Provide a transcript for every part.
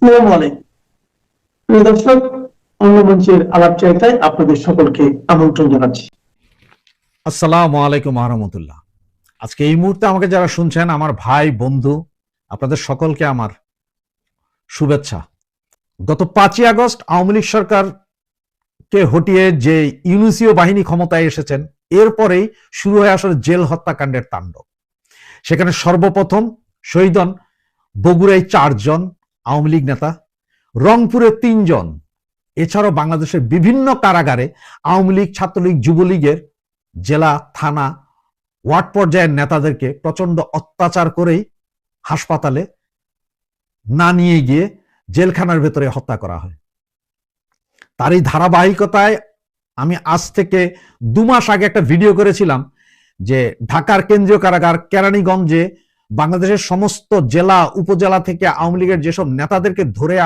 আসসালামু আলাইকুম প্রিয় দর্শক, অন্য মঞ্চের আলাপচারিতায় আপনাদের সকলকে আমন্ত্রণ জানাচ্ছি। আসসালামু আলাইকুম রহমতুল্লাহ। আজকে এই মুহূর্তে আমাকে যারা শুনছেন, আমার ভাই বন্ধু, আপনাদের সকলকে আমার শুভেচ্ছা। গত 5ই আগস্ট আওয়ামী লীগ সরকারকে হটিয়ে যে ইউনিসীয় বাহিনী ক্ষমতায় এসেছেন, এরপরেই শুরু হয়ে আসলে জেল হত্যাকাণ্ডের তাণ্ডব। সেখানে সর্বপ্রথম শহীদ হন বগুড়ায় 4 জন আওয়ামী লীগ নেতা, রংপুরে 3 জন, এছাড়াও বাংলাদেশের বিভিন্ন কারাগারে আওয়ামী লীগ, ছাত্রলীগ, যুবলীগের জেলা, থানা, ওয়ার্ড পর্যায়ের নেতাদেরকে প্রচন্ড অত্যাচার করেই হাসপাতালে না নিয়ে গিয়ে জেলখানার ভেতরে হত্যা করা হয়। তারই ধারাবাহিকতায় আমি আজ থেকে 2 মাস আগে একটা ভিডিও করেছিলাম যে ঢাকার কেন্দ্রীয় কারাগার কেরানীগঞ্জে বাংলাদেশের সমস্ত জেলা উপজেলা থেকে আওয়ামী লীগের যেসব নেতাদেরকে ধরে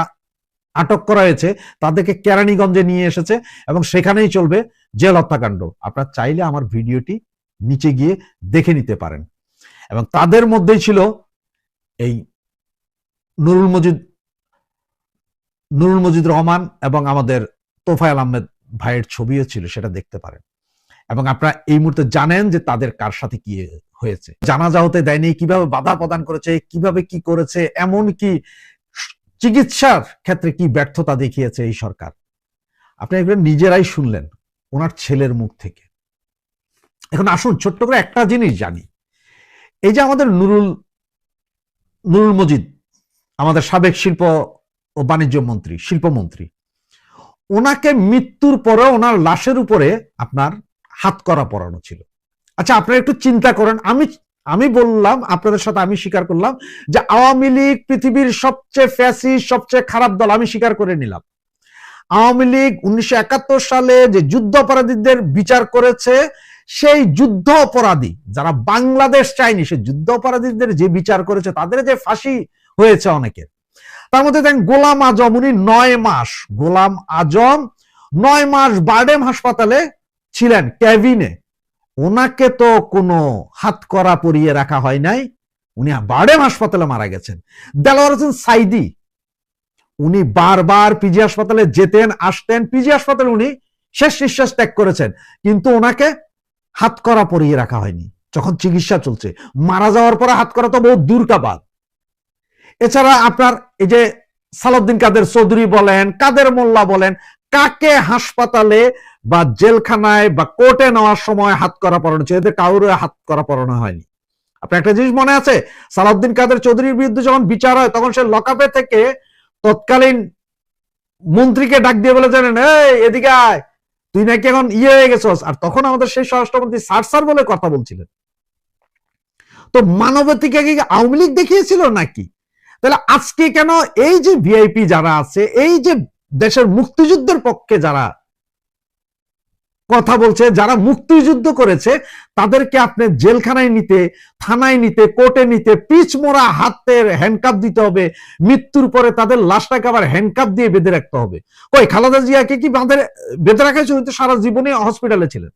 আটক করা হয়েছে তাদেরকে কেরানীগঞ্জে নিয়ে এসেছে এবং সেখানেই চলবে জেল হত্যাকাণ্ড। আপনারা চাইলে আমার ভিডিওটি নিচে গিয়ে দেখে নিতে পারেন। এবং তাদের মধ্যেই ছিল এই নুরুল মজিদ রহমান এবং আমাদের তোফায়েল আহমেদ ভাইয়ের ছবিও ছিল, সেটা দেখতে পারেন। এবং আপনারা এই মুহূর্তে জানেন যে তাদের কার সাথে কি হয়েছে। জানাজা হতে দেয়নি, কিভাবে বাধা প্রদান করেছে, কিভাবে কি করেছে, এমন কি চিকিৎসার ক্ষেত্রে কি ব্যর্থতা দেখিয়েছে এই সরকার। আপনি এগুলো নিজেরাই শুনলেন ওনার ছেলের মুখ থেকে। এখন আসুন ছোট্ট করে একটা জিনিস জানি। এই যে আমাদের নুরুল মজিদ, আমাদের সাবেক শিল্প ও বাণিজ্য মন্ত্রী, শিল্পমন্ত্রী, ওনাকে মৃত্যুর পরে ওনার লাশের উপরে আপনার হাতকড়া পরানো ছিল। আচ্ছা, আপনারা একটু চিন্তা করেন। আমি বললাম আপনাদের সাথে, আমি স্বীকার করলাম যে আওয়ামী লীগ পৃথিবীর সবচেয়ে ফ্যাসিস্ট, সবচেয়ে খারাপ দল, আমি স্বীকার করে নিলাম। আওয়ামী লীগ 1971 সালে যে যুদ্ধ অপরাধীদের বিচার করেছে, সেই যুদ্ধ অপরাধী যারা বাংলাদেশ চায়নি, সেই যুদ্ধ অপরাধীদের যে বিচার করেছে, তাদের যে ফাঁসি হয়েছে অনেকের, তার মধ্যে দেখেন গোলাম আজম, উনি 9 মাস, গোলাম আজম 9 মাস বারডেম হাসপাতালে ছিলেন ক্যাবিনে। ওনাকে তো কোনো হাতকড়া পরিয়ে রাখা হয় নাই, উনি বারডেম হাসপাতালে মারা গেছেন। দেলোয়ার হোসেন সাইদি, উনি বারবার পিজি হাসপাতালে যেতেন আসতেন, পিজি হাসপাতালে উনি শেষ নিঃশ্বাস ত্যাগ করেছেন, কিন্তু ওনাকে হাতকড়া পরিয়ে রাখা হয়নি যখন চিকিৎসা চলছে। মারা যাওয়ার পরে হাতকড়া তো বহুত দূর কা বাদ। এছাড়া আপনার এই যে সালাউদ্দিন কাদের চৌধুরী বলেন, কাদের মোল্লা বলেন, কাকে হাসপাতালে বা জেলখানায় বা কোর্টে নেওয়ার সময় হাতকড়া পরানো হয়েছে? এদের কাউরে হাতকড়া পরানো হয়নি। আপনার একটা জিনিস মনে আছে, সালাউদ্দিন কাদের চৌধুরীর বিরুদ্ধে যখন বিচার হয়, তখন সে লকআপে থেকে তৎকালীন মন্ত্রীকে ডাক দিয়ে বলে, জানেন এদিকে আয়, তুই নাকি এখন হয়ে গেছস। আর তখন আমাদের সেই স্বরাষ্ট্রমন্ত্রী স্যার বলে কথা বলছিলেন। তো মানবাধিকার কি আওয়ামী লীগ দেখিয়েছিল নাকি? তাহলে আজকে কেন এই যে ভিআইপি যারা আছে, এই যে দেশের মুক্তিযুদ্ধের পক্ষে যারা কথা বলছে, যারা মুক্তিযুদ্ধ করেছে, তাদেরকে আপনি জেলখানায় নিতে, থানায় নিতে, কোর্টে নিতে, পিচ মোড়া হাতের হ্যান্ডকাপ দিতে হবে, মৃত্যুর পরে তাদের লাশটাকে আবার হ্যান্ডকাপ দিয়ে বেঁধে রাখতে হবে। কই খালেদা জিয়াকে কি বেঁধে রাখা হয়েছে? তো সারা জীবনে হসপিটালে ছিলেন।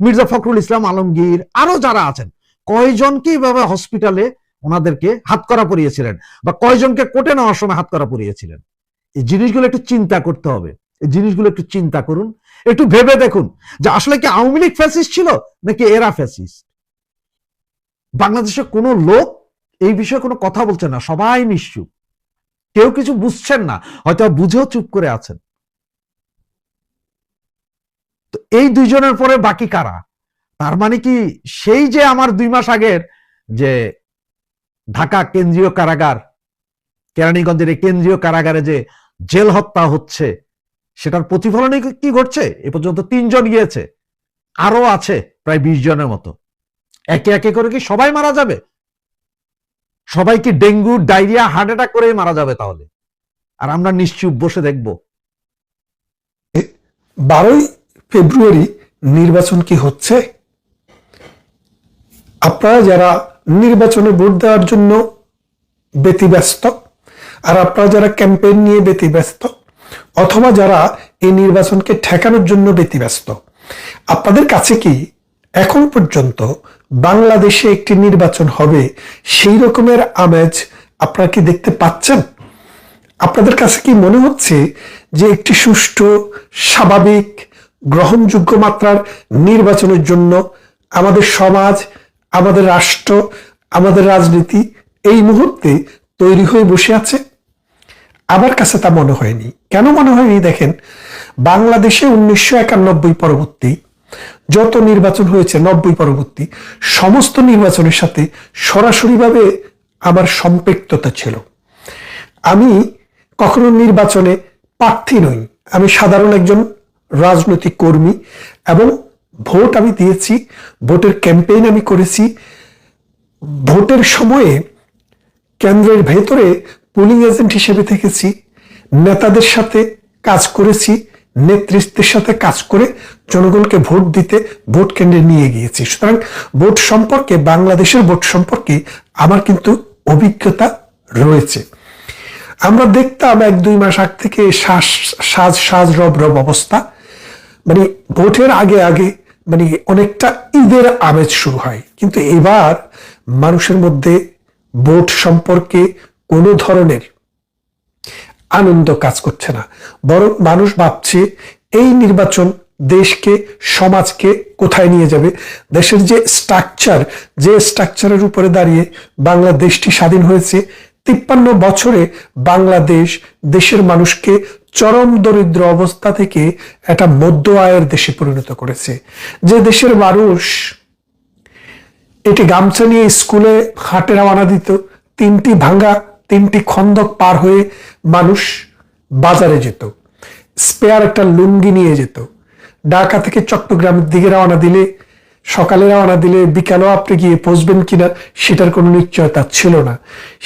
মির্জা ফখরুল ইসলাম আলমগীর, আরো যারা আছেন, কয়জনকে এইভাবে হসপিটালে ওনাদেরকে হাতকড়া পরিয়েছিলেন, বা কয়জনকে কোর্টে নেওয়ার সময় হাতকড়া পরিয়েছিলেন? এই জিনিসগুলো একটু চিন্তা করতে হবে। এই জিনিসগুলো একটু চিন্তা করুন, একটু ভেবে দেখুন যে আসলে কি আওয়ামী লীগ ফ্যাসিস্ট ছিল নাকি এরা ফ্যাসিস্ট। বাংলাদেশে কোনো লোক এই বিষয়ে কোনো কথা বলছে না, সবাই নিশ্চুপ, কেউ কিছু বুঝছেন না, হয়তো বুঝেও চুপ করে আছেন। তো এই 2 জনের পরে বাকি কারা? তার মানে কি সেই যে আমার 2 মাস আগের যে ঢাকা কেন্দ্রীয় কারাগার, কেরানীগঞ্জের এই কেন্দ্রীয় কারাগারে যে জেল হত্যা হচ্ছে, সেটার প্রতিফলনে কি ঘটছে? এ পর্যন্ত 3 জন গিয়েছে, আরো আছে প্রায় 20 জনের মতো। একে একে করে কি সবাই মারা যাবে? সবাই কি ডেঙ্গু, ডায়রিয়া, হার্ট অ্যাটাক করে মারা যাবে তাহলে? আর আমরা নিশ্চুপ বসে দেখব? 12ই ফেব্রুয়ারি নির্বাচন কি হচ্ছে? আপনারা যারা নির্বাচনে ভোট দেওয়ার জন্য ব্যতিব্যস্ত, আর আপনারা যারা ক্যাম্পেইন নিয়ে ব্যতিব্যস্ত, অথবা যারা এই নির্বাচনকে ঠেকানোর জন্য ব্যতিব্যস্ত, আপনাদের কাছে কি এখন পর্যন্ত বাংলাদেশে একটি নির্বাচন হবে সেই রকমের আমেজ আপনারা কি দেখতে পাচ্ছেন? আপনাদের কাছে কি মনে হচ্ছে যে একটি সুষ্ঠু, স্বাভাবিক, গ্রহণযোগ্য মাত্রার নির্বাচনের জন্য আমাদের সমাজ, আমাদের রাষ্ট্র, আমাদের রাজনীতি এই মুহূর্তে তৈরি হয়ে বসে আছে? আমার কাছে তা মনে হয়নি। কেন মনে হয়নি? দেখেন, বাংলাদেশে 1991 পরবর্তী যত নির্বাচন হয়েছে, 90 পরবর্তী সমস্ত নির্বাচনের সাথে সরাসরিভাবে আমার সম্পৃক্ততা ছিল। আমি কখনো নির্বাচনে প্রার্থী নই, আমি সাধারণ একজন রাজনৈতিক কর্মী এবং ভোট আমি দিয়েছি, ভোটের ক্যাম্পেইন আমি করেছি। ভোটের সময়ে কেন্দ্রের ভেতরে পোলিং এজেন্ট হিসেবে থেকেছি, নেতাদের সাথে কাজ করেছি, নেতৃত্বের সাথে কাজ করে জনগণকে ভোট দিতে ভোট কেন্দ্রে নিয়ে গিয়েছি। সুতরাং ভোট সম্পর্কে, বাংলাদেশের ভোট সম্পর্কে আমার কিন্তু অভিজ্ঞতা রয়েছে। আমরা দেখতাম 1-2 মাস আগ থেকে সাজ রব অবস্থা, মানে ভোটের আগে আগে মানে অনেকটা ঈদের আমেজ শুরু হয়। কিন্তু এবার মানুষের মধ্যে ভোট সম্পর্কে কোনো ধরনের আনন্দ কাজ করছে না, বরং মানুষ ভাবছে এই নির্বাচন দেশকে, সমাজকে কোথায় নিয়ে যাবে। দেশের যে স্ট্রাকচারের উপরে দাঁড়িয়ে বাংলাদেশটি স্বাধীন হয়েছে, 53 বছরে বাংলাদেশ দেশের মানুষকে চরম দরিদ্র অবস্থা থেকে একটা মধ্য আয়ের দেশে পরিণত করেছে। যে দেশের মানুষ এটি গামছা নিয়ে স্কুলে হাটে রওনা দিত, 3টি খন্দক পার হয়ে মানুষ বাজারে যেত, স্পেয়ার একটা লুঙ্গি নিয়ে যেত। ঢাকা থেকে চট্টগ্রামের দিকে রওনা দিলে, সকালে রওনা দিলে বিকালেও আপনি গিয়ে পৌঁছবেন কিনা সেটার কোনো নিশ্চয়তা ছিল না।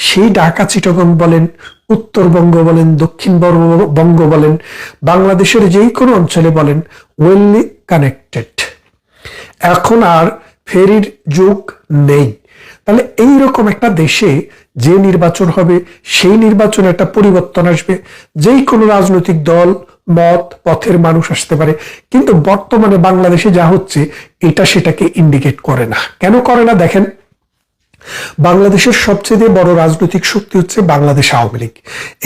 সেই ঢাকা, চিটাগং বলেন, উত্তরবঙ্গ বলেন, দক্ষিণবঙ্গ বলেন, বাংলাদেশের যেই কোনো অঞ্চলে বলেন, ওয়েললি কানেক্টেড। এখন আর ফেরির যুগ নেই। তাহলে এইরকম একটা দেশে যে নির্বাচন হবে, সেই নির্বাচনে একটা পরিবর্তন আসবে। যেই কোনো রাজনৈতিক দল, মত, পথের মানুষ আসতে পারে, কিন্তু বর্তমানে বাংলাদেশে যা হচ্ছে এটা সেটাকে ইন্ডিকেট করে না। কেন করে না? দেখেন, বাংলাদেশের সবচেয়ে বড় রাজনৈতিক শক্তি হচ্ছে বাংলাদেশ আওয়ামী লীগ।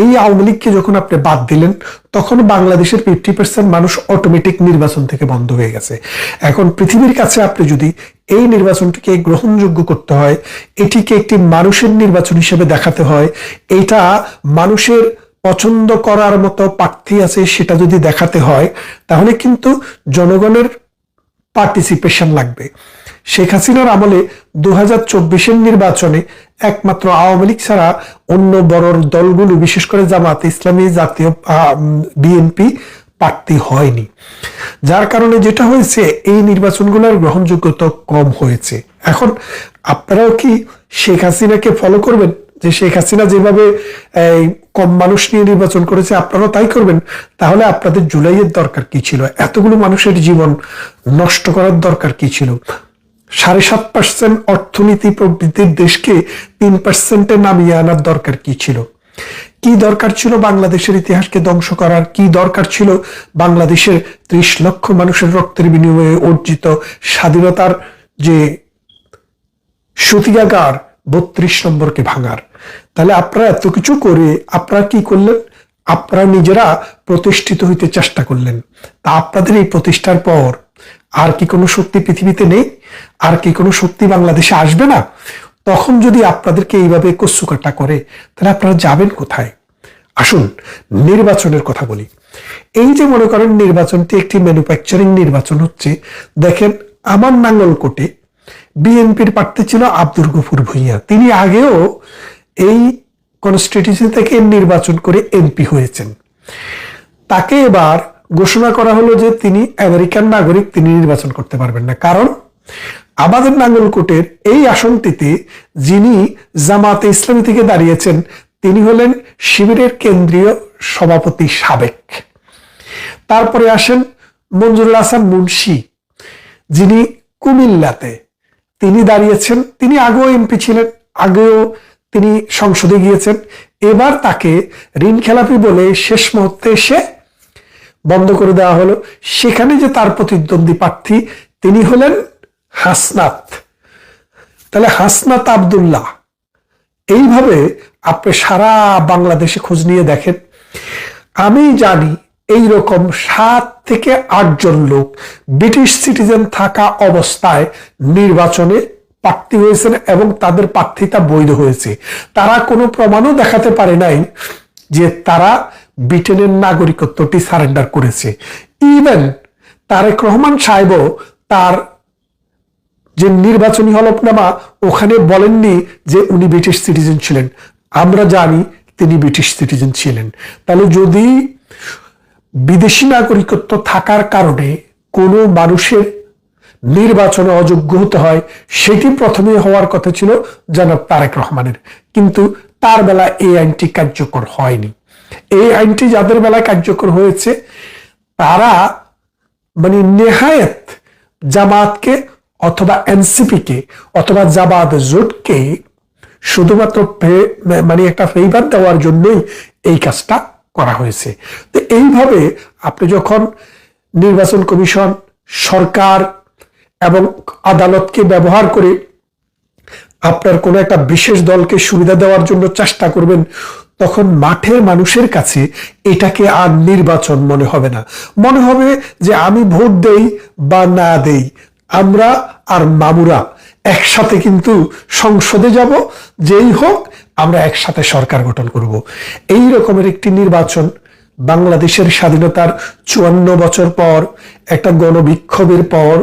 এই আওয়ামী লীগকে যখন আপনি বাদ দিলেন, তখন বাংলাদেশের 50% মানুষ অটোমেটিক নির্বাচন থেকে বন্ধ হয়ে গেছে। এখন পৃথিবীর কাছে আপনি যদি এই নির্বাচনটিকে গ্রহণযোগ্য করতে হয়, এটিকে একটি মানুষের নির্বাচন হিসেবে দেখাতে হয়, এটা মানুষের পছন্দ করার মতো প্রার্থী আছে সেটা যদি দেখাতে হয়, তাহলে কিন্তু জনগণের পার্টিসিপেশন লাগবে। শেখ হাসিনার আমলে 2024-এর নির্বাচনে একমাত্র আওয়ামী লীগ ছাড়া অন্য বড় দলগুলো, বিশেষ করে জামায়াতে ইসলামী, জাতীয় বিএনপি প্রার্থী হয়নি। যার কারণে যেটা হয়েছে, এই নির্বাচনগুলোর গ্রহণযোগ্যতা কম হয়েছে। এখন আপনারাও কি শেখ হাসিনাকে ফলো করবেন? যে শেখ হাসিনা যেভাবে কম মানুষ নিয়ে নির্বাচন করেছে, আপনারাও তাই করবেন? তাহলে আপনাদের জুলাইয়ের দরকার কি ছিল? এতগুলো মানুষের জীবন নষ্ট করার দরকার কি ছিল? 7.5% অর্থনীতি প্রবৃদ্ধির দেশকে 3%-এ নামিয়ে আনার দরকার কি ছিল? কি দরকার ছিল বাংলাদেশের ইতিহাসকে ধ্বংস করার? কি দরকার ছিল বাংলাদেশের 30 লক্ষ মানুষের রক্তের বিনিময়ে অর্জিত স্বাধীনতার যে সূতিকাগার 32 নম্বরকে ভাঙার? তাহলে আপনারা এত কিছু করে আপনারা কি করলেন? আপনারা নিজেরা প্রতিষ্ঠিত হইতে চেষ্টা করলেন। তা আপনাদের এই প্রতিষ্ঠার পর আর কি কোনো শক্তি পৃথিবীতে নেই? আর কি কোনো শক্তি বাংলাদেশে আসবে না? তখন যদি আপনাদেরকে এইভাবে কচুকাটা করে, তাহলে আপনারা যাবেন কোথায়? আসুন নির্বাচনের কথা বলি। এই যে মনে করেন নির্বাচনটি একটি ম্যানুফ্যাকচারিং নির্বাচন হচ্ছে। দেখেন, আমার নাঙ্গলকোটে বিএনপির প্রার্থী ছিল আব্দুল গফুর ভূঁইয়া। তিনি আগেও এই কনস্টিটিউয়েন্সি থেকে নির্বাচন করে এমপি হয়েছেন। তাকে এবার ঘোষণা করা হলো যে তিনি আমেরিকান নাগরিক, তিনি নির্বাচন করতে পারবেন না। কারণ আমাদের নাঙ্গলকোটের এই আসনটিতে যিনি জামাতে ইসলামী থেকে দাঁড়িয়েছেন, তিনি হলেন শিবিরের কেন্দ্রীয় সভাপতি সাবেক। তারপরে আসেন মঞ্জুরুল হাসান মুন্সি, যিনি কুমিল্লাতে তিনি দাঁড়িয়েছেন। তিনি আগেও এমপি ছিলেন, আগেও তিনি সংসদে গিয়েছেন। এবার তাকে ঋণ খেলাপি বলে শেষ মুহূর্তে এসে বন্ধ করে দেওয়া হলো। সেখানে যে তার প্রতিদ্বন্দ্বী প্রার্থী, তিনি হলেন হাসনাত। তাহলে হাসনাত আব্দুল্লাহ। এইভাবে আপনি সারা বাংলাদেশে খোঁজ নিয়ে দেখেন, আমি জানি এইরকম 7 থেকে 8 জন লোক ব্রিটিশ সিটিজেন থাকা অবস্থায় নির্বাচনে প্রার্থী হয়েছেন এবং তাদের প্রার্থিতা বৈধ হয়েছে। তারা কোনো প্রমাণও দেখাতে পারে নাই যে তারা ব্রিটেনের নাগরিকত্বটি সারেন্ডার করেছে। ইভেন তারেক রহমান সাহেবও তার যে নির্বাচনী হলফনামা ওখানে বলেননি যে উনি ব্রিটিশ সিটিজেন ছিলেন। আমরা জানি তিনি ব্রিটিশ সিটিজেন ছিলেন। তাহলে যদি বিদেশি নাগরিকত্ব থাকার কারণে কোনো মানুষের নির্বাচনে অযোগ্য হতে হয়, সেটি প্রথমে হওয়ার কথা ছিল জনাব তারেক রহমানের, কিন্তু তার বেলা এই আইনটি কার্যকর হয়নি। এই আইনটি যাদের বেলায় কার্যকর হয়েছে তারা মানে নেহায়েত জামাতকে অথবা এনসিপি কে অথবা জামাত জোটকে শুধুমাত্র মানে একটা ফেভার দেওয়ার জন্যই এই কাজটা করা হয়েছে। তো এইভাবে আপনি যখন নির্বাচন কমিশন, সরকার এবং আদালতকে ব্যবহার করে আপনার কোনো একটা বিশেষ দলকে সুবিধা দেওয়ার জন্য চেষ্টা করবেন, তখন মাঠের মানুষের কাছে এটাকে আর নির্বাচন মনে হবে না। মনে হবে যে আমি ভোট দেই বা না দেই, আমরা আর মামুরা একসাথে কিন্তু সংসদে যাব, যেই হোক আমরা একসাথে সরকার গঠন করব। এই রকমের একটি নির্বাচন বাংলাদেশের স্বাধীনতার 54 বছর পর, একটা গণবিক্ষোভের পর,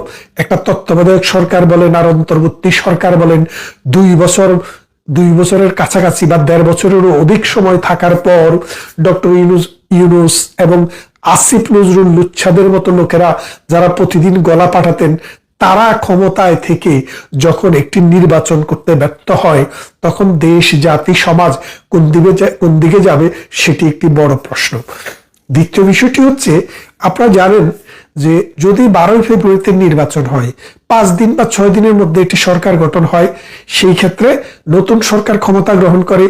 একটা তত্ত্বাবধায়ক সরকার বলেন আর অন্তর্বর্তী সরকার বলেন 2 বছরের কাছাকাছি বা 1.5 বছরেরও অধিক সময় থাকার পর ডক্টর ইউনূস এবং আসিফ নজরুল লুচ্ছাদের মতো লোকেরা যারা প্রতিদিন গলা পাঠাতেন, তারা ক্ষমতায় থেকে যখন একটি নির্বাচন করতে ব্যর্থ হয়, তখন দেশ, জাতি, সমাজ কোন দিকে যাবে সেটি একটি বড় প্রশ্ন। দ্বিতীয় বিষয়টি হচ্ছে, আপনারা জানেন যে যদি 12 ফেব্রুয়ারিতে নির্বাচন হয়, 5 দিন বা 6 দিনের মধ্যে একটি সরকার গঠন হয়, সেই ক্ষেত্রে নতুন সরকার ক্ষমতা গ্রহণ করে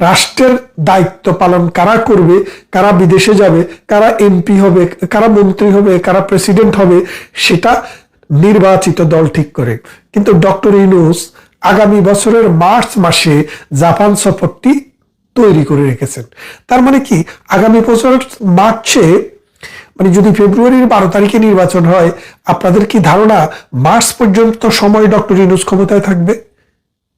রাষ্ট্রের দায়িত্ব পালন কারা করবে, কারা বিদেশে যাবে, কারা এমপি হবে, কারা মন্ত্রী হবে, কারা প্রেসিডেন্ট হবে, সেটা নির্বাচিত দল ঠিক করে। কিন্তু ডক্টর ইউনূস আগামী বছরের মার্চ মাসে জাপান সফরটি তৈরি করে রেখেছেন। তার মানে কি, আগামী বছর মার্চে, মানে যদি ফেব্রুয়ারির 12 তারিখে নির্বাচন হয়, আপনাদের কি ধারণা মার্চ পর্যন্ত সময় ডক্টর ইউনূস ক্ষমতায় থাকবে?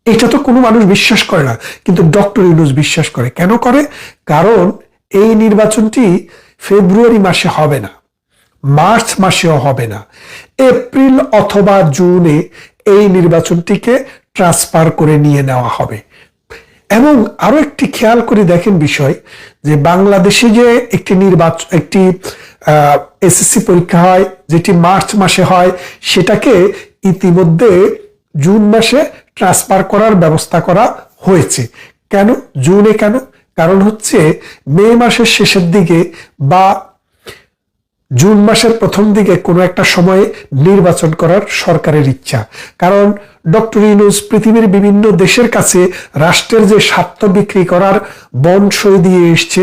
এটা তো কোনো মানুষ বিশ্বাস করে না, কিন্তু ডক্টর ইউনূস বিশ্বাস করে। কেন করে? কারণ এই নির্বাচনটি ফেব্রুয়ারি মাসে হবে না, মার্চ মাসেও হবে না, এপ্রিল অথবা জুনে এই নির্বাচনটিকে ট্রান্সফার করে নিয়ে নেওয়া হবে। এবং আরো একটি খেয়াল করে দেখেন বিষয়, যে বাংলাদেশে যে একটি এসএসসি পরীক্ষা হয়, যেটি মার্চ মাসে হয়, সেটাকে ইতিমধ্যে জুন মাসে ট্রান্সফার করার ব্যবস্থা করা হয়েছে। কেন জুনে? কেন? কারণ হচ্ছে মে মাসের শেষের দিকে বা জুন মাসের প্রথম দিকে কোনো একটা সময়ে নির্বাচন করার সরকারের ইচ্ছা। কারণ ডক্টর ইউনূস পৃথিবীর বিভিন্ন দেশের কাছে রাষ্ট্রের যে স্বার্থ বিক্রি করার বন্ড সই দিয়ে এসছে,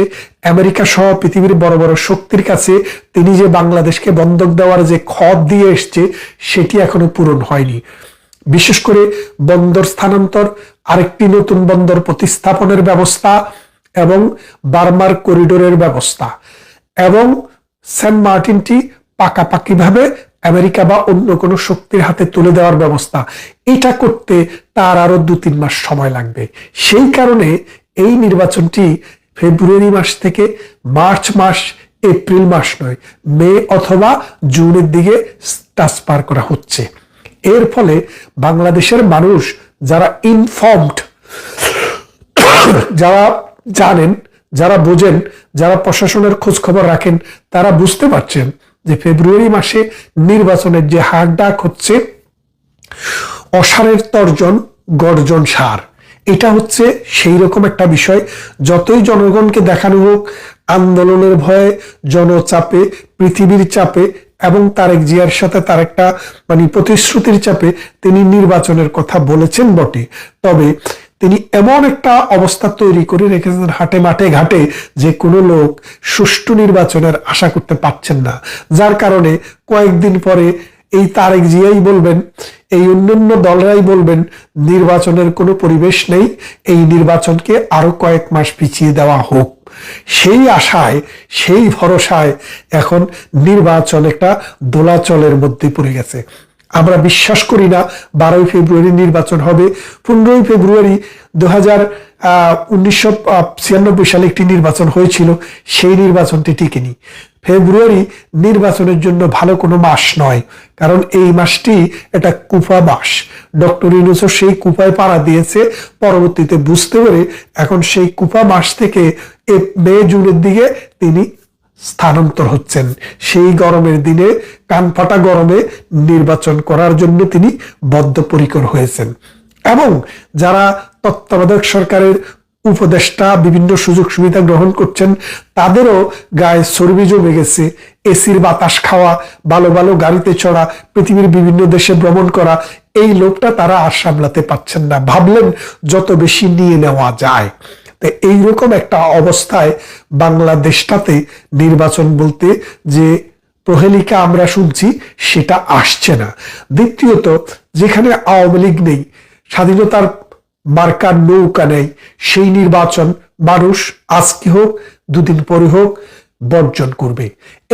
আমেরিকা সহ পৃথিবীর বড় বড় শক্তির কাছে তিনি যে বাংলাদেশকে বন্ধক দেওয়ার যে খত দিয়ে এসছে, সেটি এখনো পূরণ হয়নি। বিশেষ করে বন্দর স্থানান্তর, আরেকটি নতুন বন্দর প্রতিস্থাপনের ব্যবস্থা, এবং বার্মার করিডোরের ব্যবস্থা, এবং সেন্ট মার্টিনটি পাকাপাকিভাবে আমেরিকা বা অন্য কোনো শক্তির হাতে তুলে দেওয়ার ব্যবস্থা, এটা করতে তার আরো 2-3 মাস সময় লাগবে। সেই কারণে এই নির্বাচনটি ফেব্রুয়ারি মাস থেকে মার্চ মাস, এপ্রিল মাস নয়, মে অথবা জুনের দিকে ট্রান্সফার করা হচ্ছে। এর ফলে বাংলাদেশের মানুষ যারা ইনফর্মড, যারা জানেন, যারা বোঝেন, যারা প্রশাসনের খোঁজ খবর রাখেন, তারা বুঝতে পারছেন যে ফেব্রুয়ারি মাসে নির্বাচনের যে হাক ডাক হচ্ছে, অসারের তর্জন গর্জন সার, এটা হচ্ছে সেই রকম একটা বিষয়। যতই জনগণকে দেখানো হোক আন্দোলনের ভয়ে, জনচাপে, পৃথিবীর চাপে এবং তারেক জিয়ার সাথে তার একটা মানে প্রতিশ্রুতির চাপে তিনি নির্বাচনের কথা বলেছেন বটে, তবে তিনি এমন একটা অবস্থা তৈরি করে রেখেছেন হাটে মাঠে ঘাটে, যে কোনো লোক সুষ্ঠু নির্বাচনের আশা করতে পারছেন না। যার কারণে কয়েকদিন পরে এই তারেক জিয়াই বলবেন, এই অন্যান্য দলরাই বলবেন নির্বাচনের কোনো পরিবেশ নেই, এই নির্বাচনকে আরো কয়েক মাস পিছিয়ে দেওয়া হোক। সেই আশায়, সেই ভরসায় এখন নির্বাচন একটা দোলাচলের মধ্যে পড়ে গেছে। আমরা বিশ্বাস করি না 12 ফেব্রুয়ারি নির্বাচন হবে। 15 ফেব্রুয়ারি 1996 সালে একটি নির্বাচন হয়েছিল, সেই নির্বাচনটি টিকেনি। ফেব্রুয়ারি নির্বাচনের জন্য ভালো কোনো মাস নয়, কারণ এই মাসটি একটা কুফা মাস। ডক্টর ইউনূস সেই কুফায় পাড়া দিয়েছে, পরবর্তীতে বুঝতে পেরে এখন সেই কুফা মাস থেকে মে জুনের দিকে তিনি স্থানান্তর হচ্ছেন। সেই গরমের দিনে, কানফাটা গরমে নির্বাচন করার জন্য তিনি বদ্ধপরিকর হয়েছেন। এবং যারা তত্ত্বাবধায়ক সরকারের উপদেষ্টা বিভিন্ন সুযোগ সুবিধা গ্রহণ করছেন, তাদেরও গায়ে চর্বি জমে গেছে। এসির বাতাস খাওয়া, ভালো ভালো গাড়িতে চড়া, পৃথিবীর বিভিন্ন দেশে ভ্রমণ করা, এই লোকটা তারা আর সামলাতে পারছেন না। ভাবলেন যত বেশি নিয়ে নেওয়া যায়। এইরকম একটা অবস্থায় বাংলাদেশটাতে নির্বাচন বলতে যে প্রহেলিকা আমরা শুনছি, সেটা আসছে না। দ্বিতীয়ত, যেখানে আওয়ামী লীগ নেই, স্বাধীনতার মার্কার নৌকা নেই, সেই নির্বাচন মানুষ আজকে হোক, দুদিন পরে হোক, বর্জন করবে।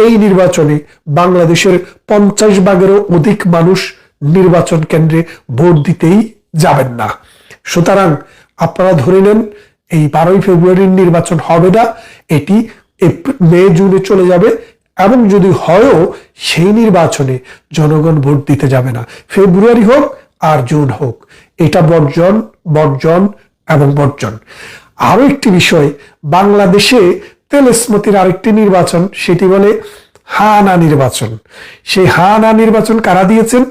এই নির্বাচনে বাংলাদেশের 50 ভাগেরও অধিক মানুষ নির্বাচন কেন্দ্রে ভোট দিতেই যাবেন না। সুতরাং আপনারা ধরে নেন এই 12 ফেব্রুয়ারির নির্বাচন হবে না, এটি মে জুনে চলে যাবে। এবং যদি হয়ও, সেই নির্বাচনে জনগণ ভোট দিতে যাবে না। ফেব্রুয়ারি হোক আর জুন হোক, এটা বর্জন, বর্জন এবং বর্জন। আরো একটি বিষয়, বাংলাদেশে তেলেসমতির আরেকটি নির্বাচন, সেটি বলে হা না নির্বাচন। সেই হা না নির্বাচন কারা দিয়েছেন?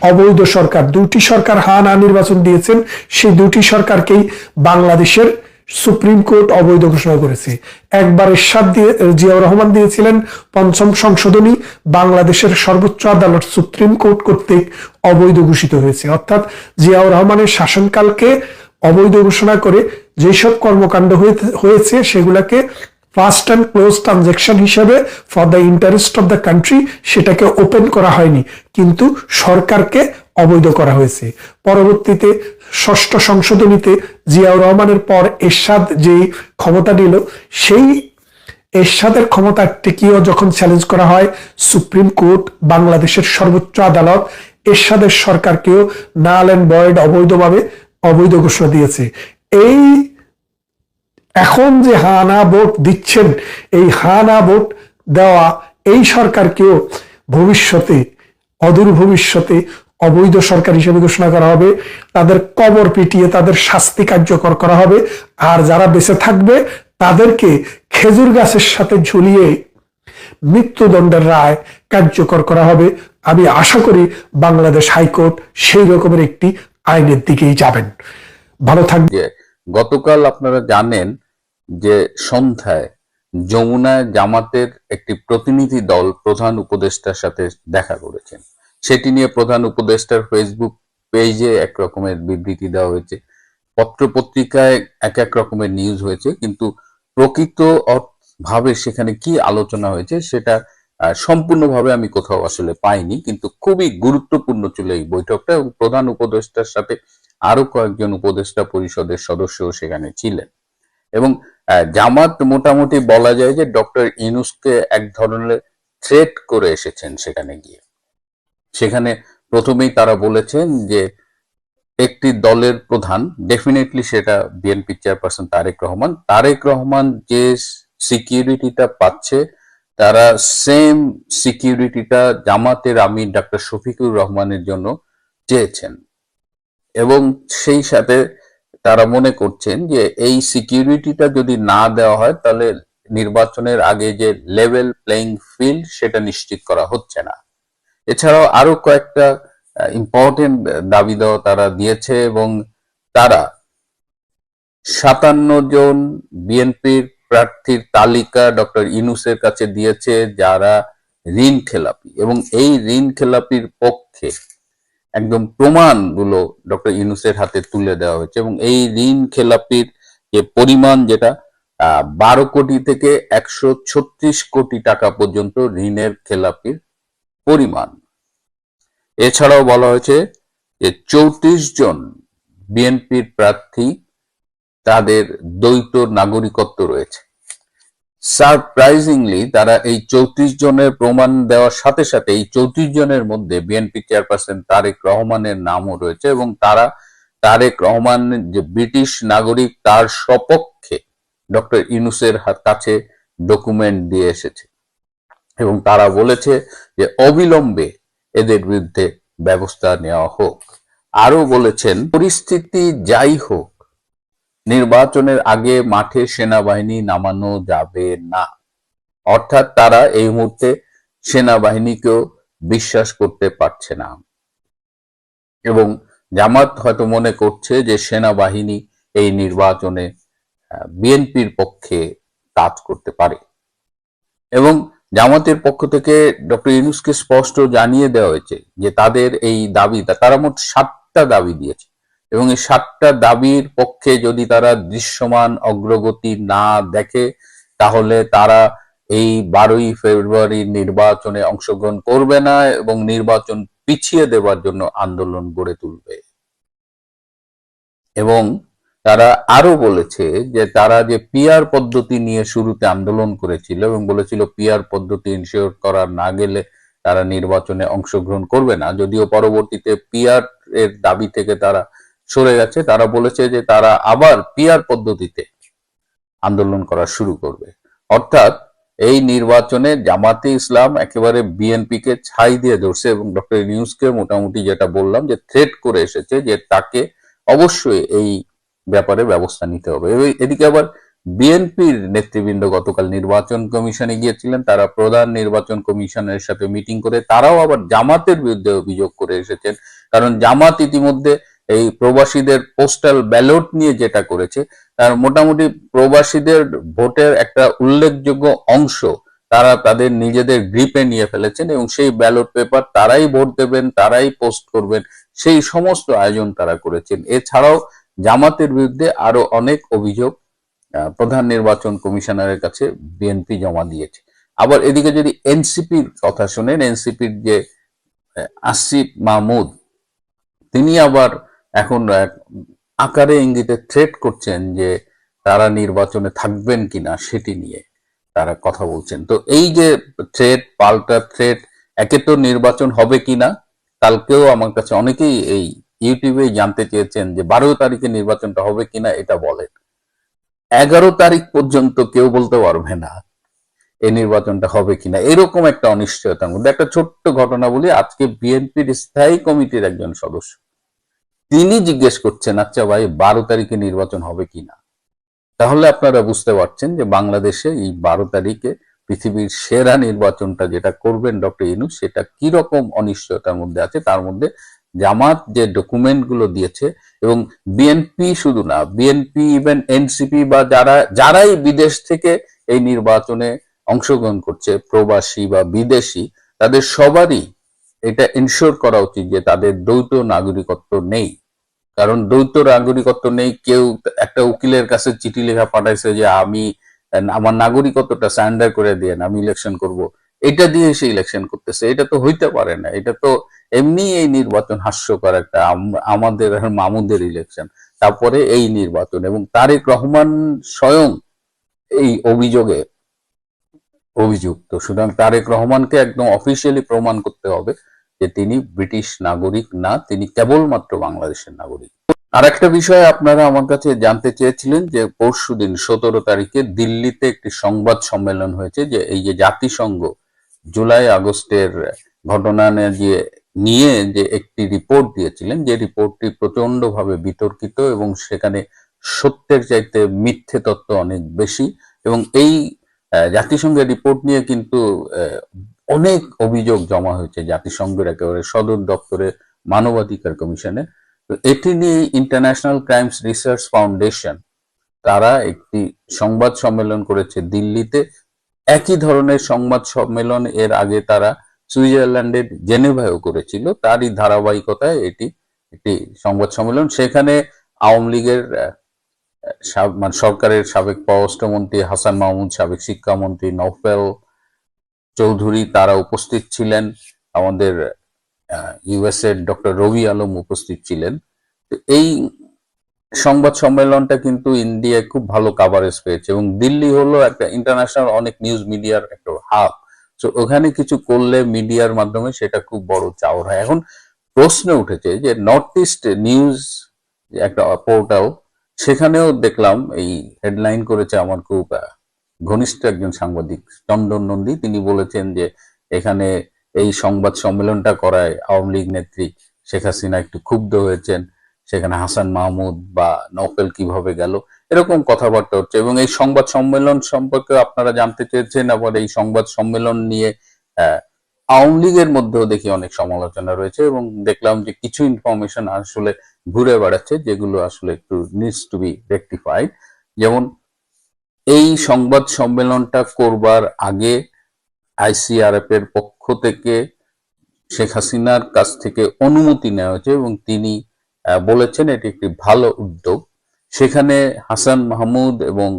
অবৈধ সরকার। দুটি সরকার হা না নির্বাচন দিয়েছেন, সেই দুটি সরকারকেই বাংলাদেশের সুপ্রিম কোর্ট অবৈধ ঘোষণা করেছে। একবার এরশাদ জিয়াউর রহমান দিয়েছিলেন 5ম সংশোধনী, বাংলাদেশের সর্বোচ্চ আদালত সুপ্রিম কোর্ট কর্তৃক অবৈধ ঘোষিত হয়েছে। অর্থাৎ জিয়াউর রহমানের শাসনকালকে অবৈধ ঘোষণা করে যেসব কর্মকাণ্ড হয়েছে সেগুলাকে ফার্স্ট অ্যান্ড ক্লোজ ট্রানজাকশন হিসেবে for the interest of the country সেটাকে ওপেন করা হয়নি, কিন্তু সরকারকে অবৈধ করা হয়েছে। পরবর্তীতে 6ষ্ঠ সংশোধনীতে জিয়াউর রহমানের পর এরশাদ যে ক্ষমতা নিল, সেই এরশাদের ক্ষমতাটিকেও যখন চ্যালেঞ্জ করা হয়, সুপ্রিম কোর্ট, বাংলাদেশের সর্বোচ্চ আদালত, এরশাদের সরকারকেও নাল অ্যান্ড ভয়েড অবৈধভাবে অবৈধ ঘোষণা দিয়েছে। এই এখন যে হা না ভোট দিচ্ছেন, এই হা না ভোট দেওয়া এই সরকারকেও ভবিষ্যতে, অদূর ভবিষ্যতে অবৈধ সরকার হিসেবে ঘোষণা করা হবে। তাদের কবর পিটিয়ে তাদের শাস্তি কার্যকর করা হবে। আর যারা বেঁচে থাকবে তাদেরকে খেজুর গাছের সাথে ঝুলিয়ে মৃত্যুদণ্ডের রায় কার্যকর করা হবে। আমি আশা করি বাংলাদেশ হাইকোর্ট সেই রকমের একটি আইনের দিকেই যাবেন। ভালো থাকবে। গতকাল আপনারা জানেন যে সন্ধ্যায় যমুনায় জামাতের একটি প্রতিনিধি দল প্রধান উপদেষ্টার সাথে দেখা করেছেন। সেটি নিয়ে প্রধান উপদেষ্টার ফেসবুক পেজে এক রকমের বিবৃতি দেওয়া হয়েছে, পত্র পত্রিকায় এক এক রকমের নিউজ হয়েছে, কিন্তু প্রকৃত ভাবে সেখানে কি আলোচনা হয়েছে সেটা সম্পূর্ণভাবে আমি কোথাও আসলে পাইনি। কিন্তু খুবই গুরুত্বপূর্ণ ছিল এই বৈঠকটা, এবং প্রধান উপদেষ্টার সাথে আরো কয়েকজন উপদেষ্টা পরিষদের সদস্যও সেখানে ছিলেন। এবং জামাত মোটামুটি বলা যায় যে ডক্টর ইউনূসকে এক ধরনের থ্রেট করে এসেছেন সেখানে গিয়ে। সেখানে প্রথমেই তারা বলেছেন যে একটি দলের প্রধান, ডেফিনেটলি সেটা বিএনপি চেয়ারপারসন তারেক রহমান যে সিকিউরিটিটা পাচ্ছে, তারা সেম সিকিউরিটিটা জামাতের আমির ডক্টর শফিকুর রহমানের জন্য চেয়েছেন। এবং সেই সাথে তারা মনে করছেন যে এই সিকিউরিটিটা যদি না দেওয়া হয়, তাহলে নির্বাচনের আগে যে লেভেল প্লেইং ফিল্ড সেটা নিশ্চিত করা হচ্ছে না। এছাড়াও আরো কয়েকটা ইম্পর্টেন্ট দাবি দেওয়া তারা দিয়েছে, এবং তারা 57 জন বিএনপির প্রার্থীর তালিকা ডক্টর ইউনূসের কাছে দিয়েছে যারা ঋণ খেলাপি, এবং এই ঋণ খেলাপির পক্ষে একদম প্রমাণগুলো ডক্টর ইউনূসের হাতে তুলে দেওয়া হয়েছে। এবং এই ঋণ খেলাপির যে পরিমাণ, যেটা 12 কোটি থেকে 136 কোটি টাকা পর্যন্ত ঋণের খেলাপির পরিমাণ। এছাড়াও বলা হয়েছে যে 34 জন বিএনপির প্রার্থী তাদের দ্বৈত নাগরিকত্ব রয়েছে। সারপ্রাইজিংলি তারা এই 34 জনের প্রমাণ দেওয়ার সাথে সাথে এই 34 জনের মধ্যে বিএনপি চেয়ারপারসন তারেক রহমানের নামও রয়েছে, এবং তারা তারেক রহমান যে ব্রিটিশ নাগরিক তার সপক্ষে ডক্টর ইউনূসের কাছে ডকুমেন্ট দিয়ে এসেছে, এবং তারা বলেছে যে অবিলম্বে এদের বিরুদ্ধে ব্যবস্থা নেওয়া হোক। আরো বলেছেন পরিস্থিতি যাই হোক নির্বাচনের আগে মাঠে সেনাবাহিনী নামানো যাবে না। অর্থাৎ তারা এই মুহূর্তে সেনাবাহিনীকেও বিশ্বাস করতে পারছে না, এবং জামাত হয়তো মনে করছে যে সেনাবাহিনী এই নির্বাচনে বিএনপির পক্ষে কাজ করতে পারে। এবং জামাতের পক্ষ থেকে ডক্টর ইউনূসকে স্পষ্ট জানিয়ে দেওয়া হয়েছে যে তাদের এই দাবিটা, তারা মোট 7টা দাবি দিয়েছে, এবং এই 7টা দাবির পক্ষে যদি তারা দৃশ্যমান অগ্রগতি না দেখে তাহলে তারা এই 12ই ফেব্রুয়ারি নির্বাচনে অংশগ্রহণ করবে না এবং নির্বাচন পিছিয়ে দেওয়ার জন্য আন্দোলন গড়ে তুলবে। এবং তারা আরো বলেছে যে তারা যে পিআর পদ্ধতি নিয়ে শুরুতে আন্দোলন করেছিল এবং বলেছিল পিআর পদ্ধতি ইনশিওর করা না গেলে তারা নির্বাচনে অংশগ্রহণ করবে না, যদিও পরবর্তীতে পিআর এর দাবি থেকে তারা সরে গেছে। তারা বলেছে যে তারা আবার পিআর পদ্ধতিতে আন্দোলন করা শুরু করবে। অর্থাৎ এই নির্বাচনে জামাতে ইসলাম একেবারে বিএনপি কে ছাই দিয়ে ধরছে, এবং ডক্টর ইউনূসকে মোটামুটি যেটা বললাম যে থ্রেট করে এসেছে যে তাকে অবশ্যই এই ব্যাপারে ব্যবস্থা নিতে হবে। এদিকে আবার বিএনপির নেতৃবৃন্দ গতকাল নির্বাচন কমিশনে গিয়েছিলেন, তারা প্রধান নির্বাচন কমিশনের সাথে মিটিং করে তারাও আবার জামাতের বিরুদ্ধে অভিযোগ করে এসেছেন, কারণ জামাত ইতিমধ্যে এই প্রবাসীদের পোস্টাল ব্যালট নিয়ে যেটা করেছে তার মোটামুটি প্রবাসীদের ভোটের একটা উল্লেখযোগ্য অংশ তারা তাদের নিজেদের গ্রিপে নিয়ে ফেলেছেন, এবং সেই ব্যালট পেপার তারাই ভোট দেবেন, তারাই পোস্ট করবেন, সেই সমস্ত আয়োজন তারা করেছেন। এছাড়াও জামাতের বিরুদ্ধে আরো অনেক অভিযোগ প্রধান নির্বাচন কমিশনারের কাছে বিএনপি জমা দিয়েছে। আবার এদিকে যদি এনসিপির কথা শুনেন, এনসিপির যে আসিফ মাহমুদ তিনি আবার এখন আকারে ইঙ্গিতে থ্রেট করছেন যে তারা নির্বাচনে থাকবেন কিনা সেটি নিয়ে তারা কথা বলছেন। তো এই যে থ্রেট, পাল্টা থ্রেট, একে তো নির্বাচন হবে কিনা, কালকেও আমার কাছে অনেকেই এই ইউটিউবে জানতে চেয়েছেন যে 12 তারিখে নির্বাচনটা হবে কিনা এটা বলেন। 11 তারিখ পর্যন্ত কেউ বলতে পারবে না এই নির্বাচনটা হবে কিনা, এরকম একটা অনিশ্চয়তার মধ্যে। একটা ছোট্ট ঘটনা বলি, আজকে বিএনপির স্থায়ী কমিটির একজন সদস্য তিনি জিজ্ঞেস করছেন, আচ্ছা ভাই 12 তারিখে নির্বাচন হবে কিনা। তাহলে আপনারা বুঝতে পারছেন যে বাংলাদেশে এই 12 তারিখে পৃথিবীর সেরা নির্বাচনটা যেটা করবেন ডক্টর ইউনূস সেটা কি রকম অনিশ্চয়তার মধ্যে আছে। তার মধ্যে জামাত যে ডকুমেন্ট গুলো দিয়েছে, এবং বিএনপি শুধু না, বিএনপি ইভেন এনসিপি বা যারাই বিদেশ থেকে এই নির্বাচনে অংশগ্রহণ করছে, প্রবাসী বা বিদেশি, তাদের সবারই এটা ইনশিওর করা উচিত যে তাদের দ্বৈত নাগরিকত্ব নেই। কারণ দ্বৈত নাগরিকত্ব নেই, কেউ একটা উকিলের কাছে চিঠি লেখা পাঠাইছে যে আমি আমার নাগরিকত্বটা সারেন্ডার করে দিয়ে আমি ইলেকশন করব, এটা দিয়ে সে ইলেকশন করতেছে, এটা তো হইতে পারে না। এটা তো এমনি এই নির্বাচন হাস্যকর একটা, আমাদের মামুদের ইলেকশন, তারপরে এই নির্বাচন, এবং তারেক রহমান স্বয়ং এই অভিযোগে অভিযুক্ত। সুতরাং তারেক রহমানকে একদম অফিসিয়ালি প্রমাণ করতে হবে যে তিনি ব্রিটিশ নাগরিক না, তিনি কেবলমাত্র বাংলাদেশের নাগরিক। আর একটা বিষয় আপনারা আমার কাছে জানতে চেয়েছিলেন যে পরশুদিন 17 তারিখে দিল্লিতে একটি সংবাদ সম্মেলন হয়েছে, যে এই যে জাতিসংঘ জুলাই আগস্টের ঘটনা নিয়ে যে একটি রিপোর্ট দিয়েছিলেন, যে রিপোর্টটি প্রচন্ডভাবে বিতর্কিত এবং সেখানে সত্যের চাইতে মিথ্যে তথ্য অনেক বেশি, এবং এই জাতিসংঘের রিপোর্ট নিয়ে কিন্তু অনেক অভিযোগ জমা হয়েছে জাতিসংঘের একেবারে সদর দপ্তরে মানবাধিকার কমিশনে। তো এটি নিয়ে ইন্টারন্যাশনাল ক্রাইমস রিসার্চ ফাউন্ডেশন তারা একটি সংবাদ সম্মেলন করেছে দিল্লিতে। একই ধরনের সংবাদ সম্মেলন এর আগে তারা সুইজারল্যান্ডের জেনেভায়ও করেছিল, তারই ধারাবাহিকতায় এটি একটি সংবাদ সম্মেলন। সেখানে আওয়ামী লীগের সরকারের সাবেক পররাষ্ট্রমন্ত্রী হাসান মাহমুদ, সাবেক শিক্ষামন্ত্রী নওফেল চৌধুরী তারা উপস্থিত ছিলেন, আমাদের ইউএস এর ডক্টর রবি আলম উপস্থিত ছিলেন। তো এই সংবাদ সম্মেলনটা কিন্তু ইন্ডিয়ায় খুব ভালো কাভারেজ পেয়েছে, এবং দিল্লি হলো একটা ইন্টারন্যাশনাল অনেক নিউজ মিডিয়ার একটা হাব। তো ওখানে কিছু করলে মিডিয়ার মাধ্যমে সেটা খুব বড় চাওর হয়। এখন প্রশ্ন উঠেছে যে নর্থ ইস্ট নিউজ একটা পোর্টাল, সেখানেও দেখলাম এই হেডলাইন করেছে আমার খুব ঘনিষ্ঠ একজন সাংবাদিক চন্দন নন্দী। তিনি বলেছেন যে এখানে এই সংবাদ সম্মেলনটা করায় আওয়ামী লীগ নেত্রী শেখ হাসিনা একটু ক্ষুব্ধ হয়েছেন, সেখানে হাসান মাহমুদ বা নওফেল কিভাবে গেল, এরকম কথাবার্তা হচ্ছে। এবং এই সংবাদ সম্মেলন সম্পর্কে আপনারা জানতে চেয়েছেন, আবার এই সংবাদ সম্মেলন নিয়ে আওয়ামী লীগের মধ্যেও দেখি অনেক সমালোচনা রয়েছে, এবং দেখলাম যে কিছু ইনফরমেশন আসলে ঘুরে বেড়াচ্ছে যেগুলো আসলে একটু নিডস টু বি রেকটিফাইড। যেমন এই সংবাদ সম্মেলনটা করবার আগে আইসিআরএফ এর পক্ষ থেকে শেখ হাসিনার কাছ থেকে অনুমতি নেওয়া হয়েছে, এবং তিনি বলেছেন এটি একটি ভালো উদ্যোগ। সেখানে হাসান মাহমুদ এবং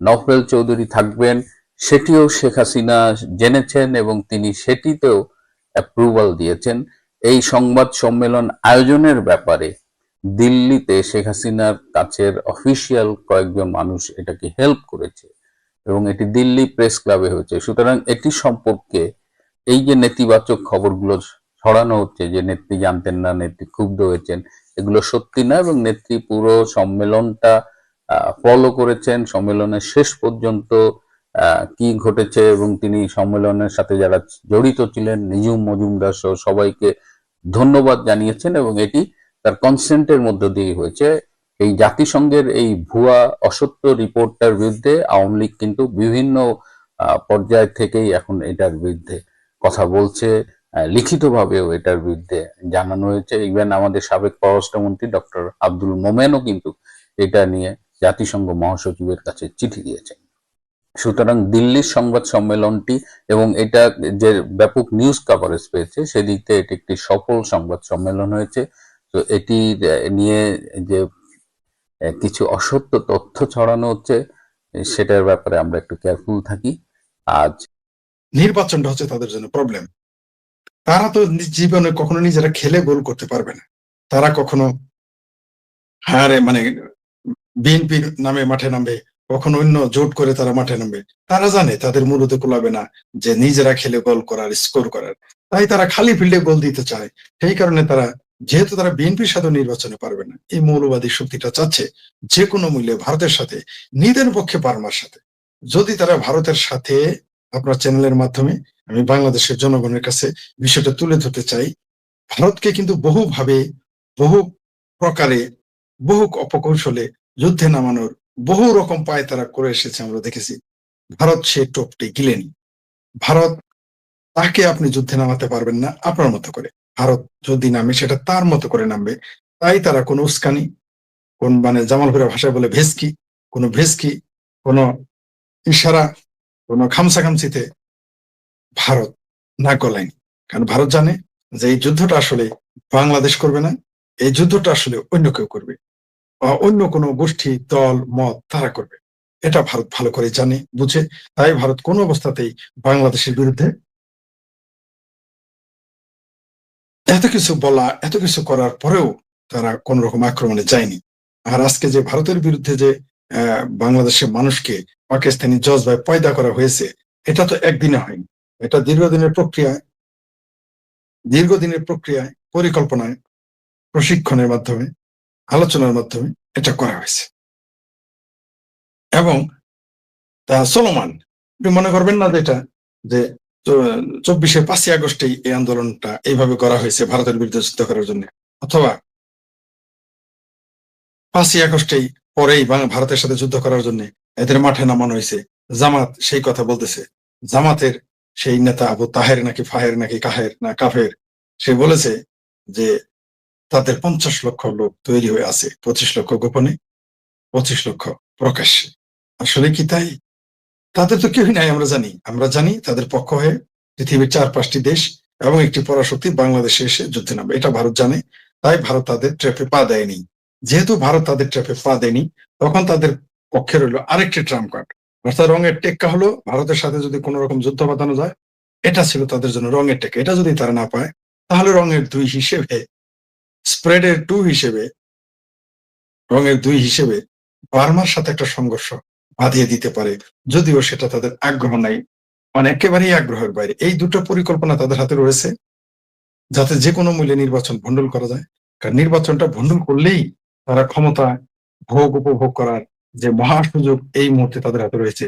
নওফেল চৌধুরী থাকবেন, সেটিও শেখ হাসিনা জেনেছেন এবং তিনি সেটিতেও অ্যাপ্রুভাল দিয়েছেন। এই সংবাদ সম্মেলন আয়োজনের ব্যাপারে দিল্লিতে শেখ হাসিনার কাছের অফিসিয়াল কয়েকজন মানুষ এটাকে হেল্প করেছে, এবং এটি দিল্লি প্রেস ক্লাবে হয়েছে। সুতরাং এটি সম্পর্কে এই যে নেতিবাচক খবরগুলো ছড়ানো হচ্ছে যে নেত্রী জানতেন না, নেত্রী ক্ষুব্ধ হয়েছেন, এগুলো সত্যি না, এবং নেত্রী পুরো সম্মেলনটা ফলো করেছেন। সম্মেলনের শেষ পর্যন্ত কি ঘটেছে এবং তিনি সম্মেলনের সাথে যারা জড়িত ছিলেন নিজুম মজুমদার সহ সবাইকে ধন্যবাদ জানিয়েছেন, এবং এটি তার কনসেন্টের মধ্য দিয়ে হয়েছে। এই জাতিসংঘের এই ভুয়া অসত্য রিপোর্টটার বিরুদ্ধে আওয়ামী লীগ কিন্তু বিভিন্ন পর্যায় থেকেই এখন এটার বিরুদ্ধে কথা বলছে, লিখিতভাবেও এটার বিরুদ্ধে জানানো হয়েছে। ইভেন আমাদের সাবেক পররাষ্ট্রমন্ত্রী ডক্টর আব্দুল মোমেনও কিন্তু এটা নিয়ে জাতিসংঘ মহাসচিবের কাছে চিঠি দিয়েছেন। সুতরাং দিল্লির সংবাদ সম্মেলনটি এবং এটা যে ব্যাপক নিউজ কভারেজ পেয়েছে সেদিক থেকে এটি একটি সফল সংবাদ সম্মেলন হয়েছে। তো এটি নিয়ে যে কিছু অসত্য তথ্য ছড়ানো হচ্ছে সেটার ব্যাপারে আমরা একটু কেয়ারফুল থাকি। আজ নির্বাচনটা হচ্ছে তাদের জন্য প্রবলেম। তারা তো জীবনে কখনো নিজেরা খেলে গোল করতে পারবে না। তারা কখনো হারে মানে বিএনপির নামে মাঠে নামবে, কখনো অন্য জোট করে তারা মাঠে নামবে। তারা জানে তাদের মূলতে কুলাবে না যে নিজেরা খেলে গোল করার, স্কোর করার। তাই তারা খালি ফিল্ডে গোল দিতে চায়। সেই কারণে তারা, যেহেতু তারা বিএনপির সাথে নির্বাচনে পারবে না, এই মৌলবাদী শক্তিটা চাচ্ছে যে কোনো মূল্যে ভারতের সাথে, নিজের পক্ষে পারমার সাথে। যদি তারা ভারতের সাথে, আপনার চ্যানেলের মাধ্যমে আমি বাংলাদেশের জনগণের কাছে বিষয়টা তুলে ধরতে চাই, ভারতকে কিন্তু বহুভাবে, বহু প্রকারে, বহু অপকৌশলে যুদ্ধে নামানোর বহু রকম পায় তারা করে এসেছে, আমরা দেখেছি। ভারত সে টোপটি গিলেনি। ভারত, তাকে আপনি যুদ্ধে নামাতে পারবেন না আপনার মতো করে। ভারত যদি নামে সেটা তার মতো করে নামবে। তাই তারা কোনো উস্কানি, কোন মানে জামালপুরের ভাষায় বলে ভেস্কি, কোনো ভেস্কি, কোনো ইশারা, কোনো খামসাখামসিতে ভারত না গলায়নি। কারণ ভারত জানে যে এই যুদ্ধটা আসলে বাংলাদেশ করবে না, এই যুদ্ধটা আসলে অন্য কেউ করবে, অন্য কোনো গোষ্ঠী, দল, মত তারা করবে। এটা ভারত ভালো করে জানে, বুঝে। তাই ভারত কোনো অবস্থাতেই বাংলাদেশের বিরুদ্ধে এত কিছু বলা, এত কিছু করার পরেও তারা কোন রকম আক্রমণে যায়নি। আর আজকে যে ভারতের বিরুদ্ধে যে বাংলাদেশের মানুষকে পাকিস্তানি জজবায় পয়দা করা হয়েছে, এটা তো একদিনে হয়নি। এটা দীর্ঘদিনের প্রক্রিয়ায়, পরিকল্পনায়, প্রশিক্ষণের মাধ্যমে, আলোচনার মাধ্যমে এটা করা হয়েছে। এবং তা চলমান, আপনি মনে করবেন না যে এটা যে 5ই আগস্টেই এই আন্দোলনটা এইভাবে করা হয়েছে ভারতের বিরুদ্ধে যুদ্ধ করার জন্য, অথবা 5ই আগস্টেই পরেই ভারতের সাথে যুদ্ধ করার জন্য এদের মাঠে নামানো হয়েছে। জামাত সেই কথা বলতেছে। জামাতের সেই নেতা আবু তাহের নাকি ফাহের নাকি কাহের না কাফের, সে বলেছে যে তাদের 50 লক্ষ লোক তৈরি হয়ে আছে, 25 লক্ষ গোপনে, 25 লক্ষ প্রকাশ্যে। আসলে কি তাই? তাদের তো কেউই নাই, আমরা জানি তাদের পক্ষ হয়ে পৃথিবীর 4-5টি দেশ এবং একটি পরাশক্তি বাংলাদেশে এসে যুদ্ধে নামবে, এটা ভারত জানে। তাই ভারত তাদের ট্র্যাপে পা দেয়নি। যেহেতু ভারত তাদের ট্র্যাপে পা দেয়নি, তখন তাদের পক্ষে রইল আরেকটি ট্রাম্প কার্ড, অর্থাৎ রঙের টেক্কা হলো ভারতের সাথে যদি কোনো রকম যুদ্ধ বাঁধানো যায়, এটা ছিল তাদের জন্য রঙের টেক্কা। এটা যদি তারা না পায়, তাহলে রঙের 2 হিসেবে, স্প্রেডের 2 হিসেবে, রঙের 2 হিসেবে বার্মার সাথে একটা সংঘর্ষ বাঁধিয়ে দিতে পারে, যদিও সেটা তাদের আগ্রহ নাই, মানে একেবারেই আগ্রহের বাইরে। এই দুটো পরিকল্পনা তাদের হাতে রয়েছে, যাতে যে কোনো মূল্যে নির্বাচন ভণ্ডুল করা যায়। কারণ নির্বাচনটা ভণ্ডুল করলেই তারা ক্ষমতা ভোগ উপভোগ করার যে মহা সুযোগ এই মুহূর্তে তাদের হাতে রয়েছে,